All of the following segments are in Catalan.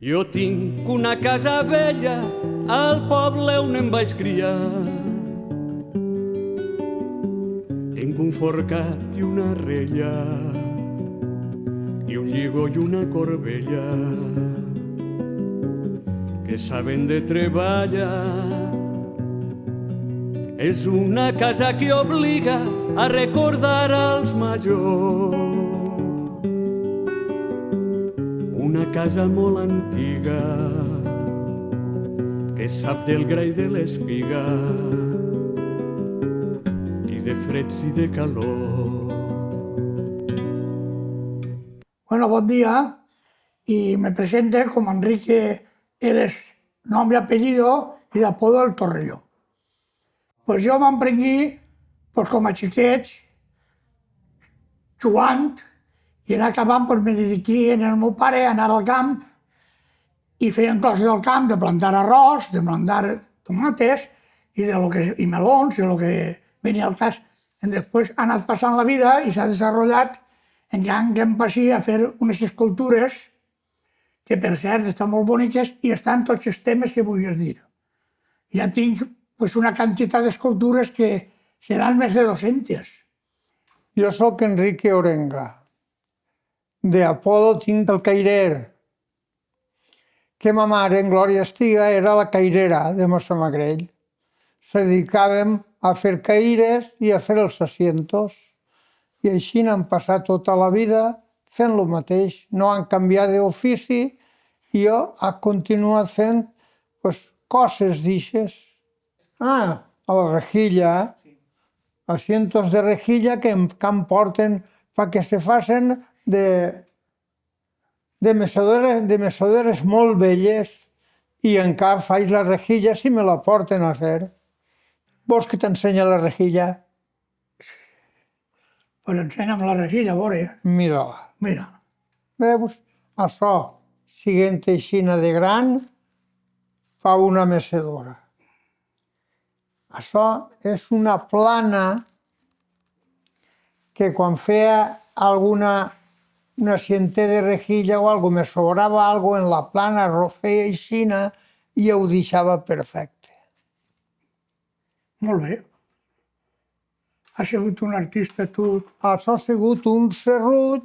Jo tinc una casa vella al poble on em vaig criar. Tinc un forcat i una rella i un lligó i una corbella que saben de treballar. És una casa que obliga a recordar als majors. Una casa molt antiga que sap del gra i de l'espiga i de freds i de calor. Bueno, bon dia, y me presento como Enrique, eres nom i apellido y de apodo El Torrelló. Pues jo m'emprengui com a xiquets, jugant, i en acabant me dediqué en el meu pare a anar al camp i feien coses del camp, de plantar arròs, de plantar tomates i melons, i el que venia al cas. I després ha anat passant la vida i s'ha desenvolupat en que em passi a fer unes escultures que, per cert, estan molt boniques i estan tots els temes que vulguis dir. Ja tinc una quantitat d'escultures que seran més de 200. Jo soc Enrique Orenga. De apodo tinc el Cairer, que ma mare, en glòria estiga, era la cairera de Massamagrell. Se dedicàvem a fer caires i a fer els asientos. I així n'han passat tota la vida fent el mateix. No han canviat d'ofici i jo he continuat fent coses d'ixes. A la rejilla, asientos de rejilla que em porten perquè se facin de mesuderes molt velles i encara faig la rejilla si me la porten a fer. Vols que t'ensenya la rejilla? Pues ensenya'm la rejilla, a veure. Mira-la. Mira. Veus? Això, siguent aixina de gran, fa una mecedora. Això és una plana que quan feia una asienter de rejilla o alguna cosa, me sobrava alguna cosa en la plana, ho feia aixina i ho deixava perfecte. Molt bé. Has sigut un artista, tu? Això ha sigut un serruig,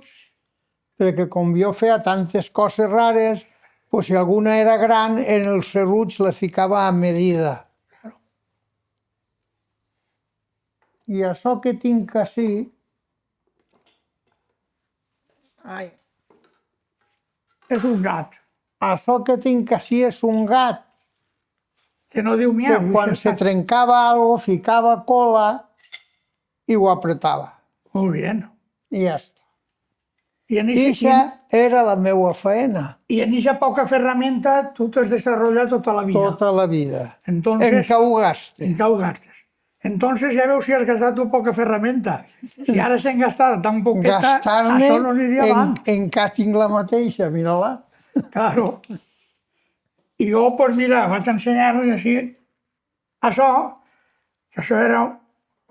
perquè com jo feia tantes coses rares, si alguna era gran, en el serruig la ficava a medida. I això que tinc ací, És un gat. Això que tinc ací és un gat. Que no diu miau. Que quan se trencava alguna cosa, ficava cola i ho apretava. Molt bé. I ja està. I Ixa era la meva feina. I en eixa poca ferramenta tu t'has desenvolupat tota la vida. Tota la vida. Entonces, en què ho gastes? En què ho gastes. Entonces ja veus si has gastat tu poca ferramenta. Si ara s'han gastat tan poqueta, això no aniria avant. Encara tinc la mateixa, mira-la. Claro. I jo, pues mira, vaig ensenyar-los així. Això era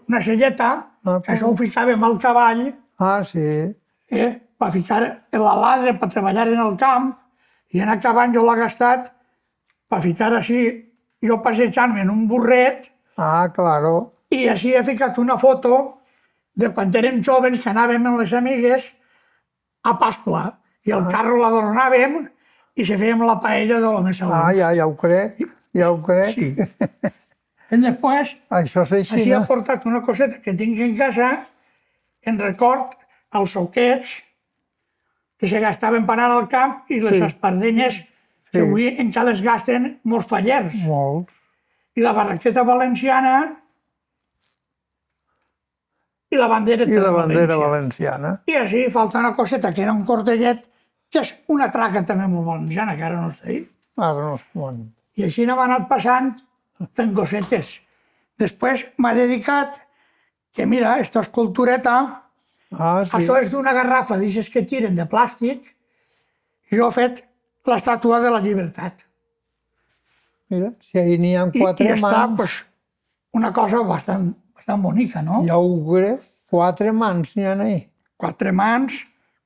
una selleta, que això ho ficàvem al cavall. Sí. Per ficar la ladra, per treballar en el camp, i en acabant jo l'he gastat per ficar així, jo passejant-me en un burret. Claro. I així he ficat una foto de quan érem joves que anàvem amb les amigues a Pasqua. I el carro l'adornàvem i se fèiem la paella de l'home segons. Ja ho crec, ja ho crec. Sí. I després, això és així, he portat una coseta que tinc en casa en record als soquets que se gastaven per anar al camp i les espardenyes que avui encara les gasten molts fallers. Molts. I la barraqueta valenciana i la bandera valenciana. I així falta una coseta que era un cortellet, que és una traca també molt valenciana, que ara no està ahí. Ara no és bon. I així n'hem anat passant fent cosetes. Després m'ha dedicat que mira, esta escultureta, això és d'una garrafa d'aixes que tiren de plàstic, i jo he fet l'estàtua de la llibertat. Mira, si ahir n'hi ha 4 mans. I està una cosa bastant bonica, no? Ja ho crec, 4 mans n'hi ha ahir. 4 mans,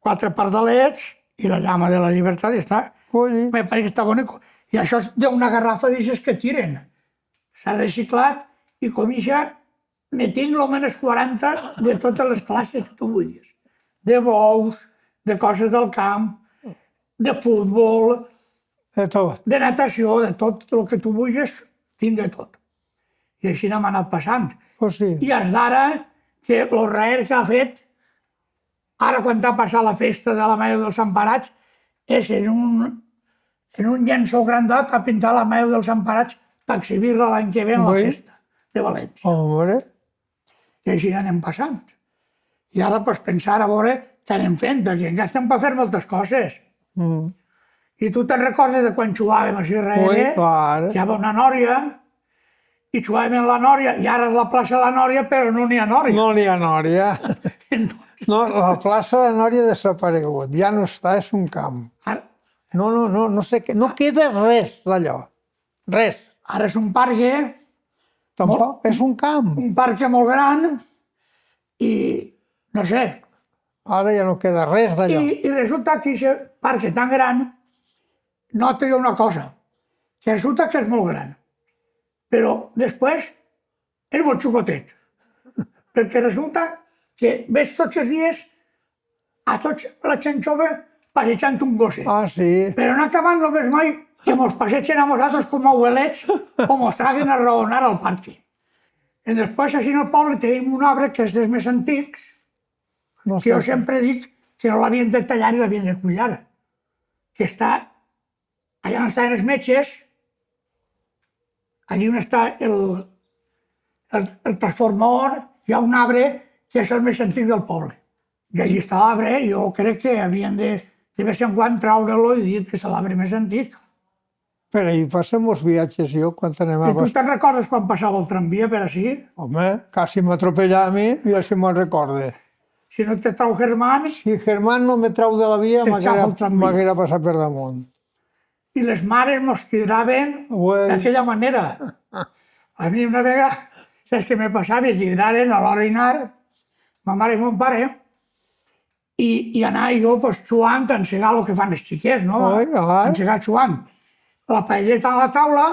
4 pardalets i la llama de la llibertat i està. Coi, Me parece que està bonico. I això és d'una garrafa d'aixes que tiren. S'ha reciclat i com ixa ne tinc almenys 40 de totes les classes que tu vulguis. De bous, de coses del camp, de futbol, de tot. de natació, de tot el que tu vulguis, tinc de tot. I així n'hem anat passant. Pues sí. I és d'ara que el raer que ha fet, ara quan ha passat la festa de la Mare dels Emparats, és en un llençol grandat a pintar la Mare dels Emparats per exhibir-la l'any que ve en la Ui. festa de València. Hombre, I així anem passant. I ara pues, pensar a veure què anem fent, perquè encara estem per fer moltes coses. I tu te'n recordes de quan jugàvem així ui, darrere? clar. Hi havia una nòria, i jugàvem en la nòria, i ara és la plaça de la nòria, però no n'hi ha nòria. No n'hi ha Nòria. No, la plaça de Nòria ha desaparegut. Ja no està, és un camp. No sé què. No queda res d'allò. Res. Ara és un parque, Tampoc. És un camp. molt gran, i no sé. Ara ja no queda res d'allò. I resulta que aquest parc tan gran, no te diu una cosa, que resulta que és molt gran, però després és molt xucotet. Perquè resulta que ves tots els dies a tots la gent jove passejant un gosset. Ah, sí. Però en acabant no ves mai que mos passegen a nosaltres com a abuelets o mos traguen a raonar al parc. I després, així en el poble tenim un arbre que és dels més antics, No que jo sé. sempre dic que no l'havien de tallar i l'havien de cuidar. Que està, allà on estan els metges, allí on està el transformador, hi ha un arbre que és el més antic del poble. I allí està l'arbre, jo crec que havien de vez en quan treure-lo i dir que és l'arbre més antic. Però hi passem els viatges jo quan anem a I tu te'n recordes quan passava el tramvia per així? Home, quasi m'atropellava a mi i així me'n recorde. Si no te trau Germán, Si Germán no me trau de la via, Te xafa el tramvia. m'haguera passat per damunt. i les mares mos cridaven Ué. d'aquella manera. A mi una vegada, saps què me passava? Cridaren a l'hora d'anar, ma mare i mon pare, i anar jo pues, jugant a ensegar el que fan els xiquets, no? Oi, ai. Ensegar jugant. La paelleta a la taula,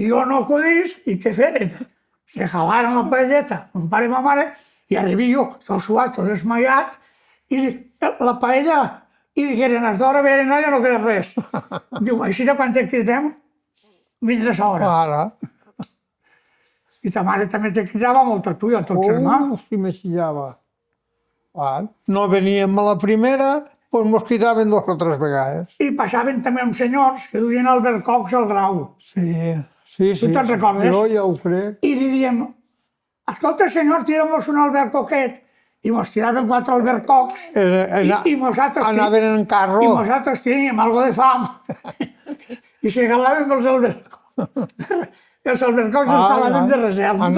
i jo no acudís, i què feren? Se jalaren la paelleta, mon pare i ma mare, i arribi jo, tot suat, tot desmaiat, i la paella, i digueren, és d'hora, bé, no, ja no queda res. Diu, així de quan te cridem, vindràs a hora. Ara. I ta mare també te cridava molt a tu i a tot germà. Si me xillava. No veníem a la primera, doncs mos cridaven 2 o 3 vegades. I passaven també uns senyors que duien albercocs al grau. Sí. Tu te'n recordes? Jo ja ho crec. I li diem, escolta, senyor, tira'm un albercoquet. I mos tiraven 4 albercocs. I nosaltres anaven en carro. I nosaltres teníem algo de fam. I se galaven els albercocs. Els albercocs els galaven de reserva.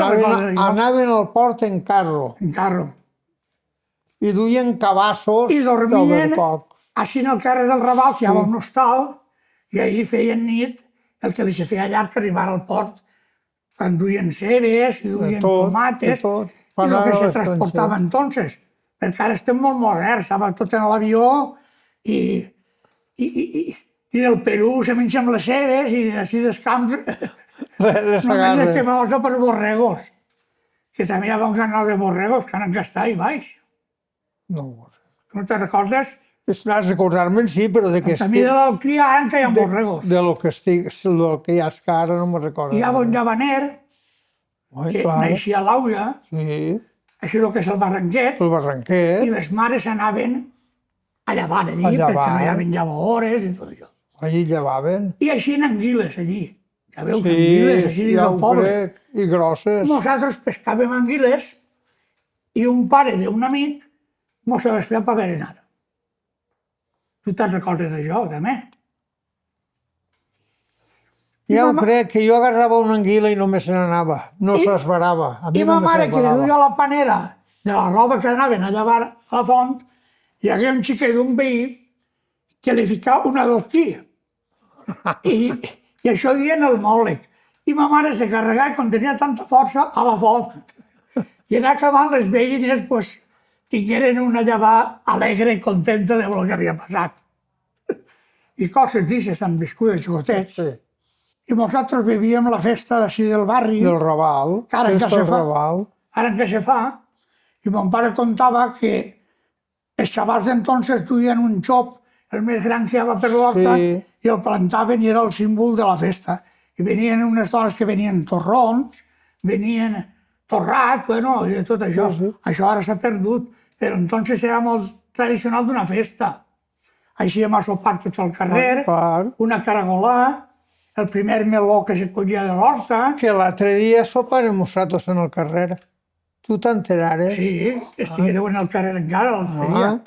Anaven al port en carro. En carro. I duien cabassos I dormien d'albercocs. així en el carrer del Raval, que hi havia un hostal, i ahir feien nit el que li se feia llarg que arribar al port. Quan duien cebes, i duien tomates, i el que se transportava entonces. Perquè ara estem molt moderns, va tot en l'avió, i del Perú se mengen les cebes, i així dels camps només les que m'ho per borregos. Que també hi havia un canal de borregos que han gastat i baix. No. Tu no te recordes? Recordar-me'n sí, però de què També de del criar que hi ha borregos. De lo que hi ha que ara no me'n recordo. Hi havia un llavaner que naixia a l'Aulla, així el que és el barranquet, El barranquet. i les mares anaven a llevar allí, perquè no hi havia llavadores i tot això. Allí llevaven. I així en anguiles, allí. Ja veus, anguiles, així dins del poble. I grosses. Nosaltres pescàvem anguiles i un pare d'un amic mos les feia per berenar. Tu te'n recordes d'això, també? Ja ho crec, que jo agarrava una anguila i només se n'anava. No s'esbarava. I ma mare, que li duia la panera de la roba que anaven a llevar a la font, hi havia un xiquet d'un veí que li ficava una dorquí. I això dient el mòleg. I ma mare se carregava, quan tenia tanta força, a la font. I en acabant les veïnes, pues, tingueren una llevar alegre i contenta de lo que havia passat. i coses d'aixes han viscut de xicotets. Sí. I nosaltres vivíem la festa d'ací del barri, Del Raval. que ara Festa encara se del fa, Raval. ara encara se fa, i mon pare contava que els xavals d'entonces duien un xop, el més gran que hi havia per l'horta, Sí. i el plantaven i era el símbol de la festa. I venien unes dones que venien torrons, venien torrat, bueno, i tot això. Sí, sí. Això ara s'ha perdut, però entonces era molt tradicional d'una festa. Així hem a sopar tots al carrer, Clar. una caragola, el primer meló que se collia de l'horta. Que l'altre dia soparem nosaltres en el carrer. Tu t'enterares? Sí, estiguéreu en el carrer encara l'altre dia. Ah,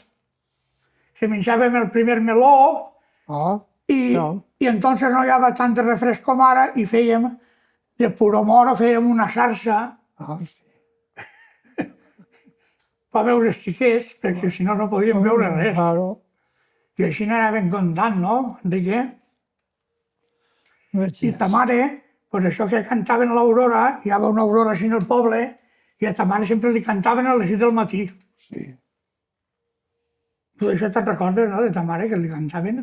Se menjàvem el primer meló ah, i, no. i entonces no hi havia tant de refresc com ara i fèiem, de puro moro, fèiem una sarsa Ah, sí. per veure els xiquets, perquè si no, no podíem veure res. Claro. I així n'anàvem contant, no, Enrique? I ta mare, pues això que cantaven a l'Aurora, hi havia una aurora així en el poble, i a ta mare sempre li cantaven a les 6 del matí. Sí. Tu això te'n recordes, no?, de ta mare, que li cantaven?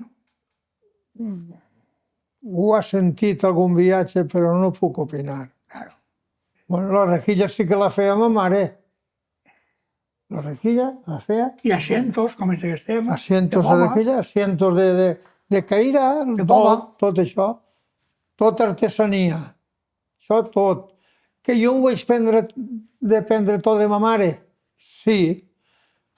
Ho has sentit algun viatge, però no puc opinar. Claro. Bueno, la rejilla sí que la feia ma mare. La rejilla la feia. I asientos, com els que estem. Asientos de rejilla, asientos de caïra, De poma. tot això. Tot artesania. Això tot. Que jo ho vaig dependre tot de ma mare? Sí.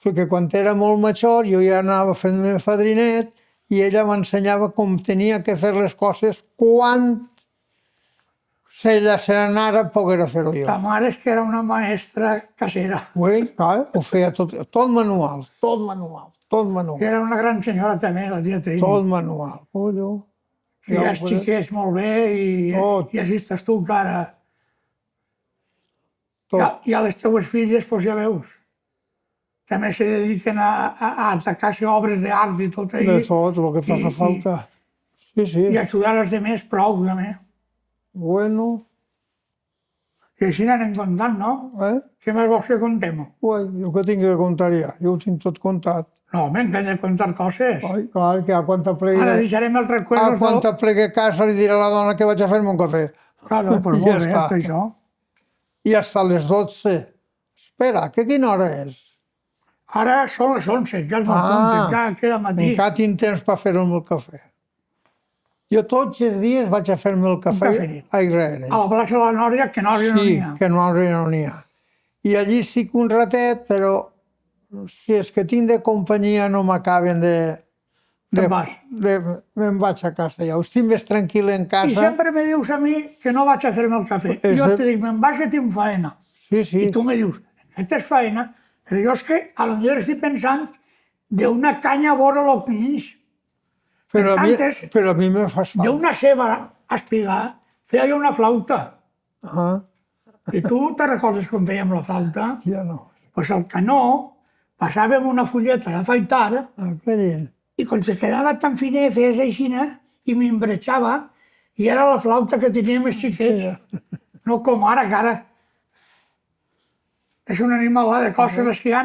Perquè quan era molt major jo ja anava fent el fadrinet i ella m'ensenyava com tenia que fer les coses quan ella se n'anara poguera fer-ho jo. Ta mare és que era una maestra casera. Ui, clar, ho feia tot manual, tot manual, tot I manual, era una gran senyora també, la tia Trini. tot manual. Ullo. Que ja els xiquets molt bé Tot. i així estàs tu encara. Tot. I a les teues filles, doncs ja veus, també se dediquen a atacar-se obres d'art i tot De ahí. tot, el que faci falta. Sí, sí. I ajudar els demés prou, també. Bueno, I així anem contant, no? Què més vols que contem? Ui, jo què tinc que contar ja? Jo ho tinc tot contat. No, home, que hem de contar coses. Ai, clar, que a quanta plegui... Ara deixarem els A recuerdos quanta plegui a casa li diré a la dona que vaig a fer-me un cafè. Claro, pues Ja molt bé, està. està això. I hasta les 12. Espera, que quina hora és? Ara són les 11, ja és molt compte, ja queda matí. Encara tinc temps per fer-me el cafè. Jo tots els dies vaig a fer-me el cafè cafè. a Israel. A la plaça de la Nòria, que Nòria no n'hi ha. Sí, que no n'hi ha. I allí sí que un ratet, però si és que tinc de companyia no m'acaben de... Te'n vas. Me'n vaig a casa ja. Estic més tranquil en I casa. sempre me dius a mi que no vaig a fer-me el cafè. Jo te dic, me'n vaig que tinc faena. Sí, sí. I tu me dius, que tens faena? Però jo és que a lo millor estic pensant d'una canya a vora el pinys. Però a mi me fas falta. D'una ceba a espigar, feia jo una flauta. Ah, I tu te recordes com fèiem la flauta? ja no. Pues el canó, passàvem una fulleta d'afaitar Ah, què dient? i quan se quedava tan finet, feies aixina i m'embrechava i era la flauta que teníem els xiquets. No com ara, que ara és un animal de coses les que hi ha.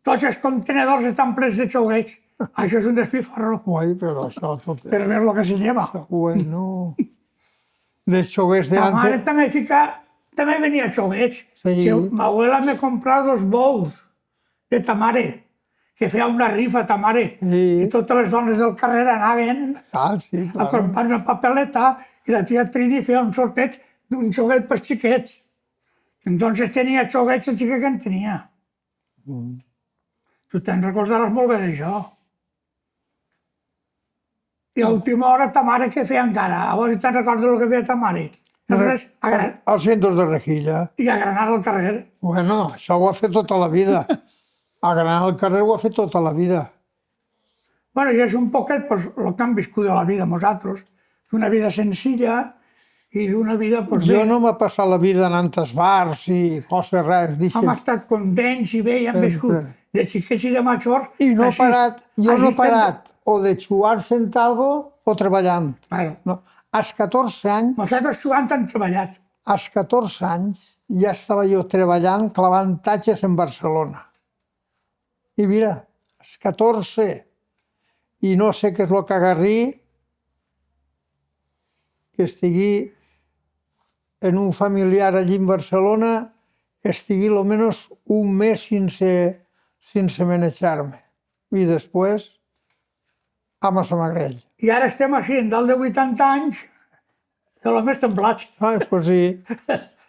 Tots els contenedors estan plens de xoguets. Això és un despifarro. Ui, però això tot... Per veure el que se lleva. Bueno... De xoguets de Ta mare antes... també venia xoguets. Sí. Que ma abuela me comprà 2 bous de ta mare, que feia una rifa ta mare. Sí. I totes les dones del carrer anaven Ah, sí, a clar. comprar una papeleta i la tia Trini feia un sorteig d'un xoguet per xiquets. Entonces tenia xoguets el xiquet que en tenia. Tu te'n recordaràs molt bé d'això. I a última hora ta mare què feia encara? A veure si te'n recordes el que feia ta mare. Res, Els centres de rejilla. i agranar el carrer. Bueno, això ho ha fet tota la vida. Agranar el carrer ho ha fet tota la vida. Bueno, i és un poquet pues, el que han viscut de la vida nosaltres. Una vida senzilla i una vida pues, Jo bé. no m'he passat la vida anant als bars i coses res, Hem d'això. estat contents i bé i hem viscut de xiquets i de majors. I no he així- parat, jo no he així parat o de jugar fent alguna cosa o treballant. Claro. No. Als 14 anys, Nosaltres jugant hem treballat. als 14 anys ja estava jo treballant clavant tatxes en Barcelona. I mira, als 14. i no sé què és el que agarri que estigui en un familiar allí en Barcelona, estigui almenys un mes sense manejar-me. I després a Massamagrell. I ara estem així, en dalt de 80 anys, de los més templats. Ai, pues sí.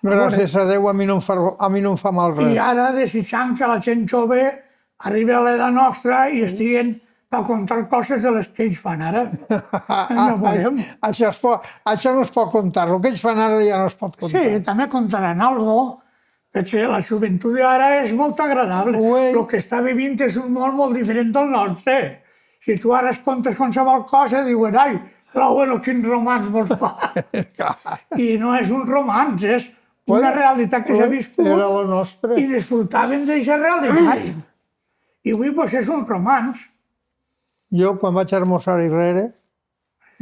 Gràcies a Déu, a mi no em fa mal res. I ara desitjant que la gent jove arribi a l'edat nostra i estiguen per contar coses de les que ells fan ara. No podem. Això no es pot contar, el que ells fan ara ja no es pot contar. Sí, també contaran algo, perquè la joventut d'ara és molt agradable. Ué. El que està vivint és un món molt diferent del nostre. Si tu ara es contes qualsevol cosa, diuen, ai, l'abuelo, quin romanç vols fa. I no és un romanç, és una realitat que s'ha viscut era la nostra. i disfrutaven d'aquesta realitat. I avui doncs, és un romanç. Jo, quan vaig almoçar darrere,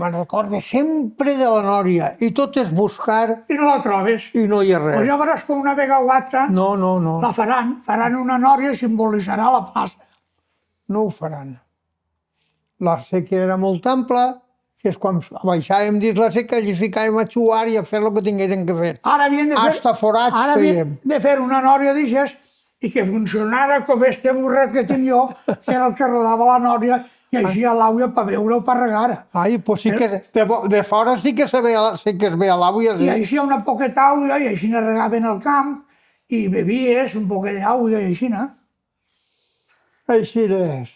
me'n recordo sempre de la Nòria, i tot és buscar I no la trobes. i no hi ha res. Pues ja veuràs que una vegada o altra No. la faran una nòria i simbolitzarà la plaça. No ho faran. La seca era molt ampla, que és quan baixàvem dins la seca i ficàvem a xuar i a fer el que tingueren que fer. Ara havien de fer, Hasta forats ara fèiem. havien de fer una nòria d'aixes i que funcionara com este burret que tinc jo, que era el que rodava la nòria i així a l'àvia per beure o per regar. Ai, pues sí que de fora sí que es ve a l'àvia, I sí. així una poqueta àvia i així regaven el camp i bevies un poquet d'àvia i així, no? Així és.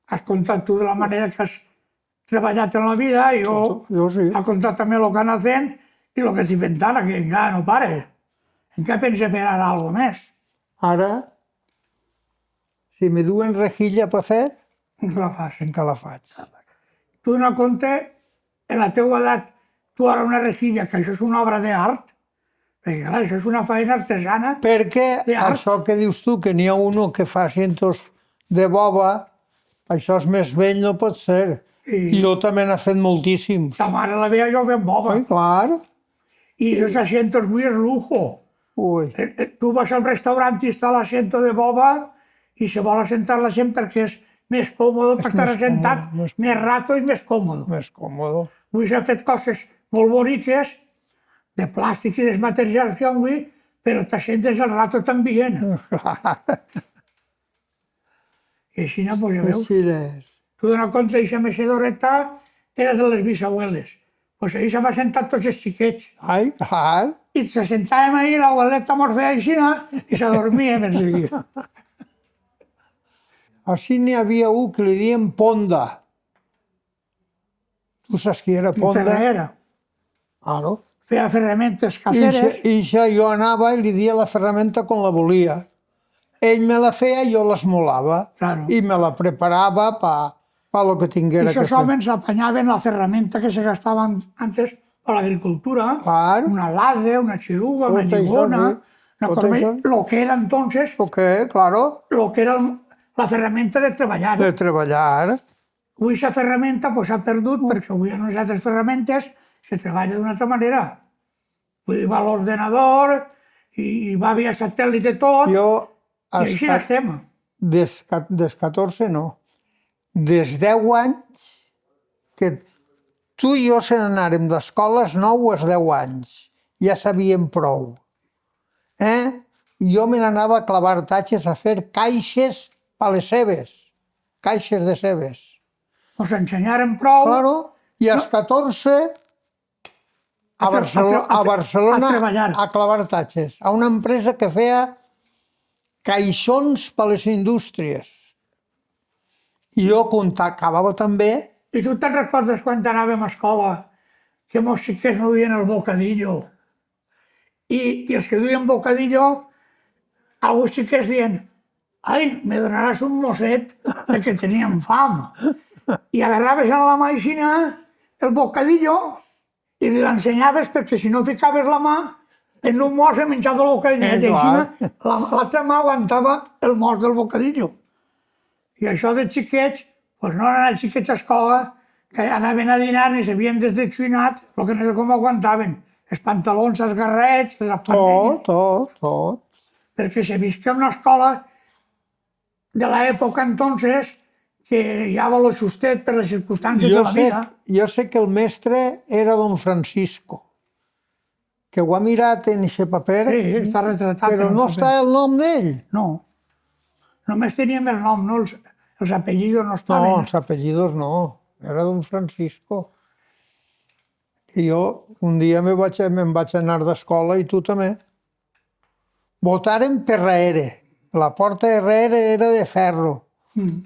Has contat tu de la manera que has treballat en la vida i Jo sí. ha contat també el que han anat fent i el que estic fent ara, que encara no pare. Encara pensa fer ara alguna més. Ara, si me duen rejilla per fer, No la fas. encara la faig. Tu no compte, en la teua edat, tu ara una rejilla, que això és una obra d'art, perquè clar, això és una feina artesana. Perquè D'art. això que dius tu, que n'hi ha uno que fa cientos de boba, això és més vell, no pot ser. I- Jo també n'he fet moltíssims. Ta mare la veia jo ben boba. Ai, clar. I esos asientos avui és lujo. Ui. Tu vas a un restaurant i està l'asiento de boba i se vol assentar la gent perquè és més còmode per estar més assentat, còmode, més rato i més còmode. Més còmode. Avui s'han fet coses molt boniques, de plàstic i dels materials que avui, però t'assentes el rato també. I així no, pues ja veus. Així és. Tu dones compte, aquesta mecedoreta era de les bisabueles. Pues ahí s'han assentat tots els xiquets. Ai, clar. I se sentàvem ahí, l'abueleta mos feia així, i se dormíem en seguida. Així n'hi havia un que li diem Ponda. Tu saps qui era Ponda? Ferrera. Claro. Feia ferramentes caseres. I jo anava i li dia la ferramenta com la volia. Ell me la feia i jo l'esmolava. Claro. I me la preparava per lo que I tinguera que aquests fer. homes apanyaven la ferramenta que se gastava antes per l'agricultura. Clar. Una lade, una xiruga, una Tot això, lligona, sí. una Tot corbella, això. lo que era entonces, Lo que, claro, lo que era la ferramenta de treballar. de treballar. Avui aquesta ferramenta pues, s'ha perdut perquè avui en les altres ferramentes se treballa d'una altra manera. Avui va l'ordenador i va via satèl·lit i tot, Jo, i així estem. des 14 no, des 10 anys que tu i jo se n'anàrem d'escoles 9 als 10 anys. Ja sabíem prou. Jo me n'anava a clavar tatxes a fer caixes per les cebes. Caixes de cebes. Ens ensenyaren prou Claro. I als 14 a Barcelona treballar. a clavar tatxes. A una empresa que feia caixons per les indústries. I jo acabava també. I tu te'n recordes quan anàvem a escola que mos xiquets no duien el bocadillo? I els que duien bocadillo, alguns xiquets diuen ai, me donaràs un mosset perquè teníem fam. I agarraves en la mà aixina el bocadillo i li l'ensenyaves perquè si no ficaves la mà en un mos se menjava el bocadillo. I així l'altra mà aguantava el mos del bocadillo. I això de xiquets, doncs no anaven xiquets a escola, que anaven a dinar i s'havien desdexuinat, el que no sé com aguantaven, els pantalons esgarrets, les espandelles. Tot. Perquè se visca una escola de l'època entonces que hi havia lo justet per les circumstàncies de la vida. Jo sé que el mestre era don Francisco, que ho ha mirat en aquest paper, Sí, està retratat però en el no paper. està el nom d'ell. No. Només teníem el nom, no? Els apellidos no No, estaven. els apellidos no, era don Francisco. I jo un dia me'n vaig anar d'escola i tu també. Votaren per darrere. La porta de darrere era de ferro.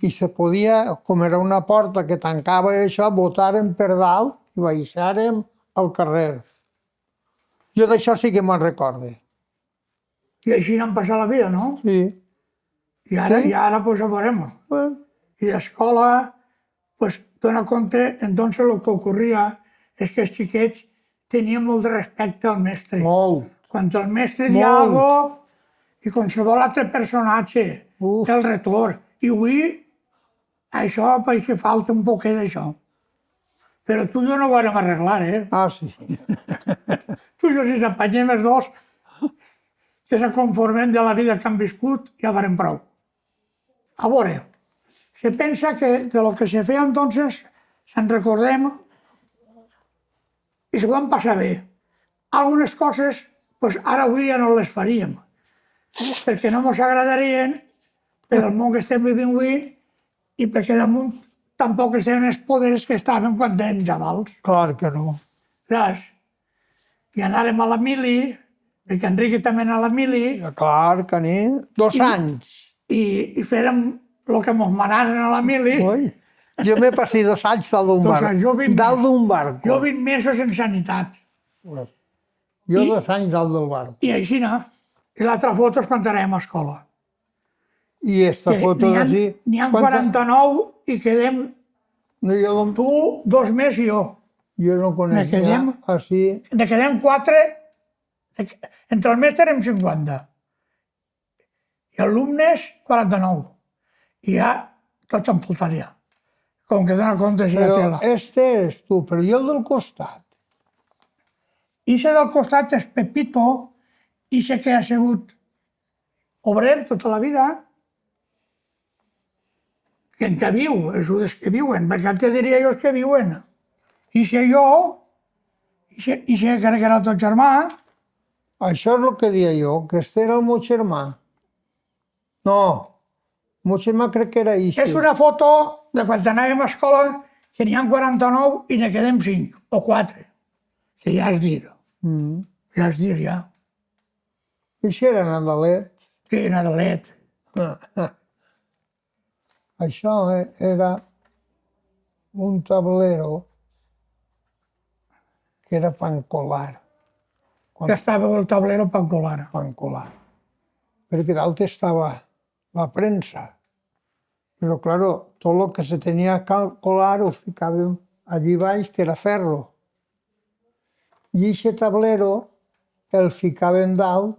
I se podia, com era una porta que tancava això, votaren per dalt i baixàrem al carrer. Jo d'això sí que me'n recorde. I així n'han passat la vida, no? Sí. I ara pues, ho veurem. I l'escola, pues, dona compte, entonces lo que ocurria és que els xiquets tenien molt de respecte al mestre. Molt. Quan el mestre dia algo i qualsevol altre personatge, el retorn. I avui això perquè falta un poquet d'això. Però tu i jo no ho vam arreglar, eh? Ah, sí. Tu i jo, si s'apanyem els dos, que se conformem de la vida que han viscut, ja farem prou. A veure, se pensa que de lo que se feia entonces se'n recordem i se van passar bé. Algunes coses, pues ara avui ja no les faríem, perquè no ens agradarien per el món que estem vivint avui i perquè damunt tampoc estem els poders que estaven quan érem xavals. Clar que no. Saps? I anàrem a la mili, perquè Enrique també anà a la mili, Clar que n'hi 2 anys. i fèrem el que ens manaren a la mili. Oi? Jo m'he passat 2 anys dalt d'un 2 barco. anys, jo 20 Dalt d'un barco. Jo 20 mesos en sanitat. Jo 2 anys dalt del barco. I així no. I l'altra foto és quan anàvem a escola. I esta foto d'ací... N'hi ha 49 i quedem No, tu, 2 més i jo. jo no conec. Ne quedem? Així... Ne quedem 4, entre el mestre érem 50. I alumnes, 49. I ja tots en faltaria. Com que dona compte si la Però tela. este és tu, però jo el del costat. Ixe del costat és Pepito, ixe que ha sigut obrer tota la vida, que encara viu, és els que viuen, perquè te diria jo els que viuen. Ixe jo, ixe que era el teu germà, Això és el que deia jo, que este era el meu germà. No, el meu germà crec que era ixe. és una foto de quan anàvem a escola, que n'hi ha 49 i ne quedem 5 o 4. Que ja és dir, ja és dir, ja. Ixe era Nadalet. Sí, Nadalet. Això era un tablero que era pancolar. Que estava el tablero pancolar. Pancolar. Perquè dalt estava la premsa. Però, claro, tot el que se tenia que colar ho ficàvem allí baix, que era ferro. I aquest tablero el ficàvem dalt,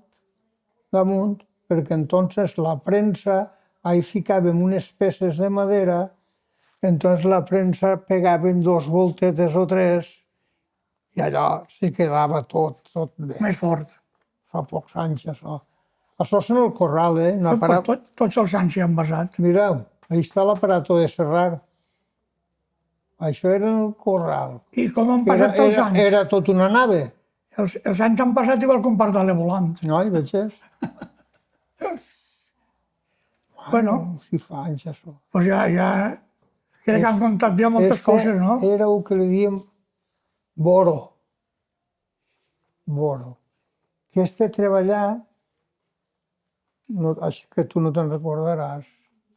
damunt, perquè entonces la premsa, ahí ficàvem unes peces de madera, entonces la premsa pegaven 2 voltetes o 3 i allò se quedava tot bé. Més fort. Fa pocs anys, això. Això és en el corral, eh? Tots els anys s'hi han basat. Mira, ahí està l'aparato de serrar. Això era en el corral. I com han passat els anys? Era tot una nave. Els anys han passat igual que un pardal volant. No, hi veies? Bueno, Si fa anys, això. doncs ja crec que han contat ja moltes coses, no? Era el que li diem Boro. Boro. Que treballar, això que tu no te'n recordaràs,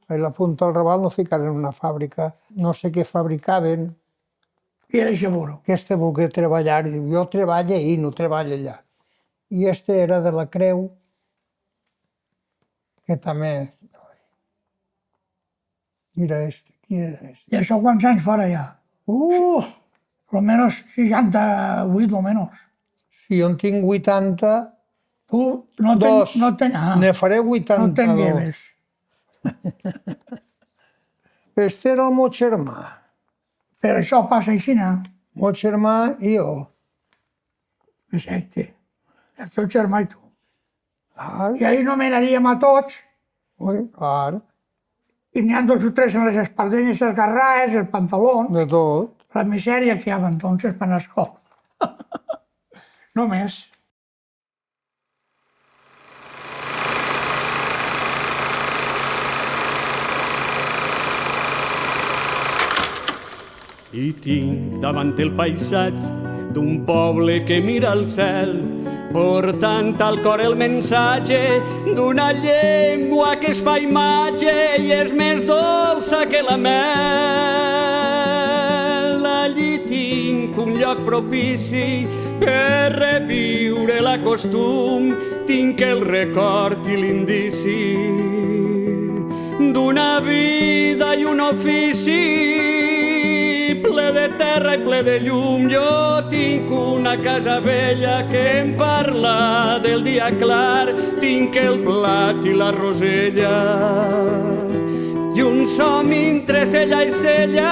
a la Punta del Raval no ficaren en una fàbrica, no sé què fabricaven, I era Xaburo. que volia treballar, i diu, jo treballo ahí, no treballo allà. I era de la Creu, que també... Mira qui era I això quants anys farà ja? Almenys 68, almenys. Si jo en tinc 80, Tu no ne faré 82. no te'n lleves. Este era el meu germà. Per això passa així, no? El meu germà i jo. Exacte. El teu germà i tu. Clar, I ahir nomenaríem a tots clar. I n'hi ha 2 o 3 en les espardenyes, les garraes, els pantalons, de tot. la misèria que hi havia entonces per anar a escola. Només. I tinc davant el paisatge d'un poble que mira al cel, portant al cor el missatge d'una llengua que es fa imatge i és més dolça que la mel. Allí tinc un lloc propici per reviure la costum, tinc el record i l'indici d'una vida i un ofici ple de terra i ple de llum. Jo tinc una casa vella que em parla del dia clar, tinc el plat i la rosella i un somni entre cella i cella